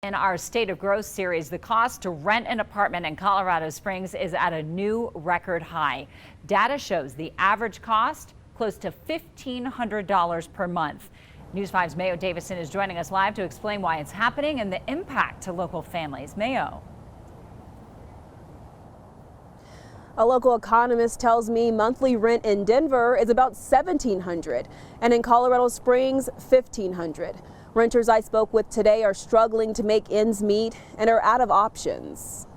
In our State of Growth series, the cost to rent an apartment in Colorado Springs is at a new record high. Data shows the average cost close to $1,500 per month. News 5's Mayo Davison is joining us live to explain why it's happening and the impact to local families. Mayo. A local economist tells me monthly rent in Denver is about $1,700 and in Colorado Springs, $1,500. Renters I spoke with today are struggling to make ends meet and are out of options.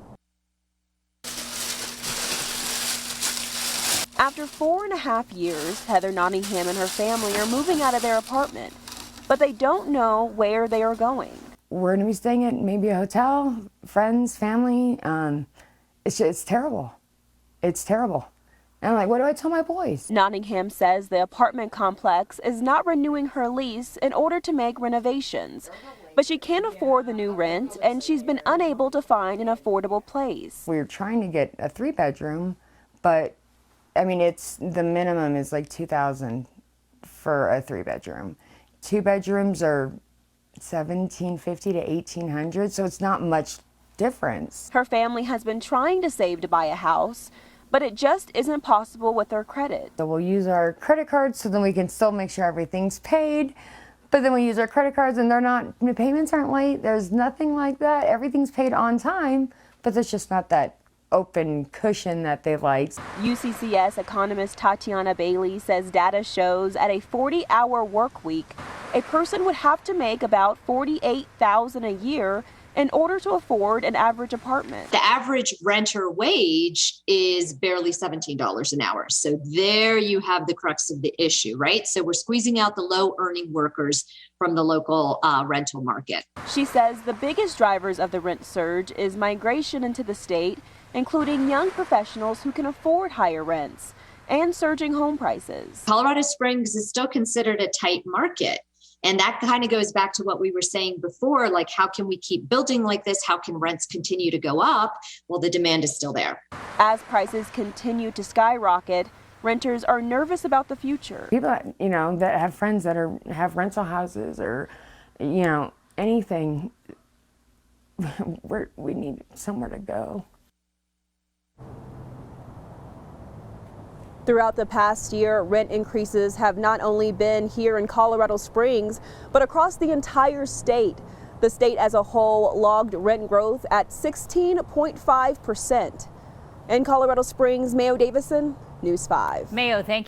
After 4.5 years, Heather Nottingham and her family are moving out of their apartment, but they don't know where they are going. We're going to be staying at maybe a hotel, friends, family. It's terrible. It's terrible. And I'm like, what do I tell my boys? Nottingham says the apartment complex is not renewing her lease in order to make renovations, but she can't afford the new rent and she's been unable to find an affordable place. We're trying to get a 3-bedroom, but I mean, the minimum is like $2,000 for a 3-bedroom. 2 bedrooms are $1,750 to $1,800, so it's not much difference. Her family has been trying to save to buy a house, but it just isn't possible with their credit. So we'll use our credit cards so then we can still make sure everything's paid. But then we use our credit cards and the payments aren't late. There's nothing like that. Everything's paid on time, but there's just not that open cushion that they like. UCCS economist Tatiana Bailey says data shows at a 40-hour work week, a person would have to make about $48,000 a year in order to afford an average apartment. The average renter wage is barely $17 an hour. So there you have the crux of the issue, right? So we're squeezing out the low earning workers from the local rental market. She says the biggest drivers of the rent surge is migration into the state, including young professionals who can afford higher rents and surging home prices. Colorado Springs is still considered a tight market. And that kind of goes back to what we were saying before, like how can we keep building like this? How can rents continue to go up? Well, the demand is still there. As prices continue to skyrocket, renters are nervous about the future. People, that have friends that have rental houses or, anything, we need somewhere to go. Throughout the past year, rent increases have not only been here in Colorado Springs, but across the entire state. The state as a whole logged rent growth at 16.5%. In Colorado Springs, Mayo Davison, News 5. Mayo, thank you.